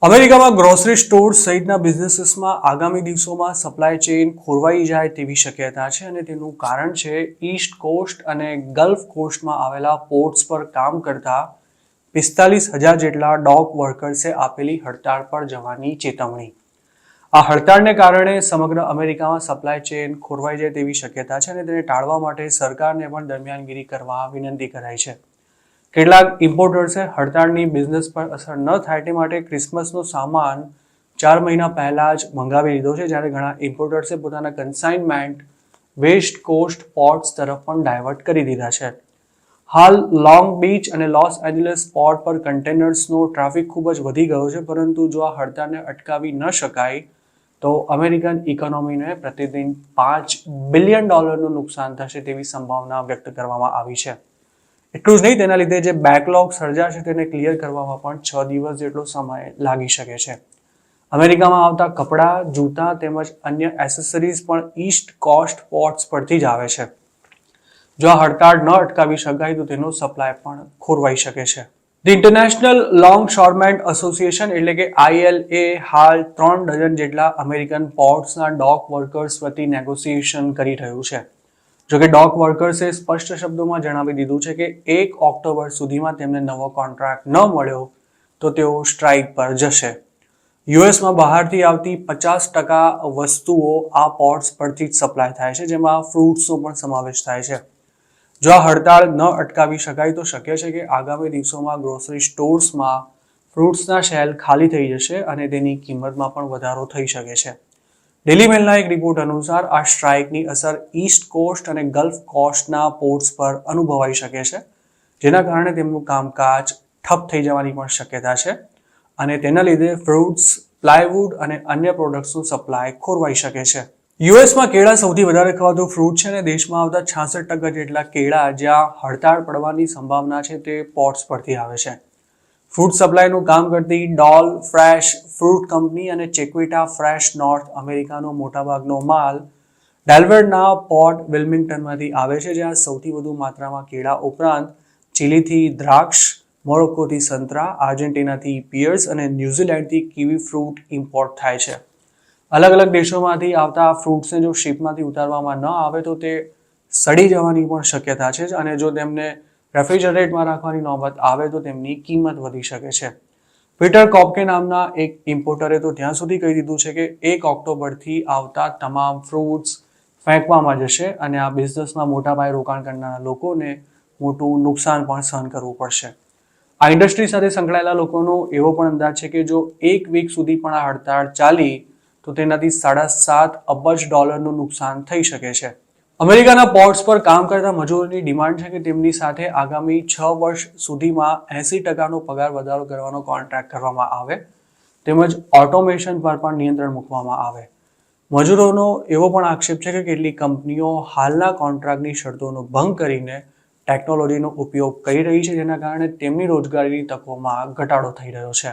અમેરિકામાં grocery stores સહિતના બિઝનેસીસમાં આગામી દિવસોમાં સપ્લાય ચેઇન ખોરવાઈ જાય તેવી શક્યતા છે અને તેનું કારણ છે ઈસ્ટ કોસ્ટ અને ગલ્ફ કોસ્ટમાં આવેલા પોર્ટ્સ પર કામ કરતા 45,000 જેટલા ડોક વર્કર્સે આપેલી હડતાળ પર જવાની ચેતવણી. આ હડતાળને કારણે સમગ્ર અમેરિકામાં સપ્લાય ચેઇન ખોરવાઈ જાય તેવી શક્યતા છે અને તેને ટાળવા માટે સરકારને પણ દરમિયાનગીરી કરવા વિનંતી કરાઈ છે. કેટલાક ઇમ્પોર્ટર્સે હડતાળની બિઝનેસ પર અસર ન થાય તે માટે ક્રિસમસનો સામાન 4 મહિના પહેલા જ મંગાવી લીધો છે, જ્યારે ઘણા ઇમ્પોર્ટર્સે પોતાના કન્સાઇનમેન્ટ વેસ્ટ કોસ્ટ પોર્ટ્સ તરફ પણ ડાયવર્ટ કરી દીધા છે. હાલ લોંગ બીચ અને લોસ એન્જલસ પોર્ટ પર કન્ટેનર્સનો ટ્રાફિક ખૂબ જ વધી ગયો છે, પરંતુ જો આ હડતાળને અટકાવી ન શકાય તો અમેરિકન ઇકોનોમીને પ્રતિદિન $5 બિલિયન નુકસાન થશે તેવી સંભાવના વ્યક્ત કરવામાં આવી છે. એટલું જ નહીં, તેના લીધે જે બેકલોગ સર્જાશે તેને ક્લિયર કરવામાં પણ 6 દિવસ જેટલો સમય લાગી શકે છે. અમેરિકામાં આવતા કપડાં, જૂતા તેમજ અન્ય એસેસરીઝ પણ ઈસ્ટ કોસ્ટ પોર્ટ્સ પરથી જ આવે છે. જો આ હડતાળ ન અટકાવી શકાય તો તેનો સપ્લાય પણ ખોરવાઈ શકે છે. ધ ઇન્ટરનેશનલ લોંગશોરમેન એસોસિએશન એટલે કે ILA હાલ 3 ડઝન જેટલા અમેરિકન પોર્ટ્સના ડોક વર્કર્સ વતી નેગોશિએશન કરી રહ્યું છે. જોકે ડોક વર્કર્સે સ્પષ્ટ શબ્દોમાં જણાવી દીધું છે કે 1 ઓક્ટોબર સુધીમાં તેમને નવો કોન્ટ્રાક્ટ ન મળ્યો તો તેઓ સ્ટ્રાઇક પર જશે. યુએસમાં બહારથી આવતી 50% વસ્તુઓ આ પોર્ટ્સ પરથી જ સપ્લાય થાય છે, જેમાં ફ્રૂટ્સનો પણ સમાવેશ થાય છે. જો આ હડતાળ ન અટકાવી શકાય તો શક્ય છે કે આગામી દિવસોમાં ગ્રોસરી સ્ટોર્સમાં ફ્રૂટ્સના શેલ્ફ ખાલી થઈ જશે અને તેની કિંમતમાં પણ વધારો થઈ શકે છે. ડેલી મેલના એક રિપોર્ટ અનુસાર આ સ્ટ્રાઇકની અસર ઈસ્ટ કોસ્ટ અને ગલ્ફ કોસ્ટના પોર્ટ્સ પર અનુભવાઈ શકે છે, જેના કારણે તેમનું કામકાજ ઠપ થઈ જવાની પણ શક્યતા છે અને તેના લીધે ફ્રૂટ્સ, પ્લાયવુડ અને અન્ય પ્રોડક્ટ્સનું સપ્લાય ખોરવાઈ શકે છે. યુએસમાં કેળા સૌથી વધારે ખવાતું ફ્રૂટ છે અને દેશમાં આવતા 66% જેટલા કેળા જ્યાં હડતાળ પડવાની સંભાવના છે તે પોર્ટ્સ પરથી આવે છે. ફ્રૂટ સપ્લાયનું કામ કરતી ડોલ ફ્રેશ ફ્રૂટ કંપની અને ચેક્વિટા ફ્રેશ નોર્થ અમેરિકાનો મોટાભાગનો માલ ડેલવેરના પોર્ટ વિલ્મિંગ્ટનમાંથી આવે છે, જ્યાં સૌથી વધુ માત્રામાં કેળા ઉપરાંત ચીલીથી દ્રાક્ષ, મોરોક્કોથી સંતરા, આર્જેન્ટિનાથી પિયર્સ અને ન્યૂઝીલેન્ડથી કીવી ફ્રૂટ ઇમ્પોર્ટ થાય છે. અલગ અલગ દેશોમાંથી આવતા ફ્રૂટ્સને જો શિપમાંથી ઉતારવામાં ન આવે તો તે સડી જવાની પણ શક્યતા છે અને જો તેમને રેફ્રિજરેટરમાં રાખવાની નોબત આવે તો તેમની કિંમત વધી શકે છે. પીટર કોપકે નામના એક ઇમ્પોર્ટરે તો ત્યાં સુધી કહી દીધું છે કે 1 ઓક્ટોબરથી આવતા તમામ ફ્રૂટ્સ ફેંકવામાં જશે અને આ બિઝનેસમાં મોટા પાયે રોકાણ કરનારા લોકોને મોટું નુકસાન પણ સહન કરવું પડશે. આ ઇન્ડસ્ટ્રી સાથે સંકળાયેલા લોકોનો એવો પણ અંદાજ છે કે જો 1 વીક સુધી પણ આ હડતાળ ચાલી તો તેનાથી $7.5 અબજ નુકસાન થઈ શકે છે. અમેરિકાના પોર્ટ્સ પર કામ કરતા મજૂરોની ડિમાન્ડ છે કે તેમની સાથે આગામી 6 વર્ષ સુધીમાં 80% પગાર વધારો કરવાનો કોન્ટ્રાક્ટ કરવામાં આવે તેમજ ઓટોમેશન પર પણ નિયંત્રણ મૂકવામાં આવે. મજૂરોનો એવો પણ આક્ષેપ છે કે કેટલીક કંપનીઓ હાલના કોન્ટ્રાક્ટની શરતોનો ભંગ કરીને ટેકનોલોજીનો ઉપયોગ કરી રહી છે, જેના કારણે તેમની રોજગારીની તકોમાં ઘટાડો થઈ રહ્યો છે.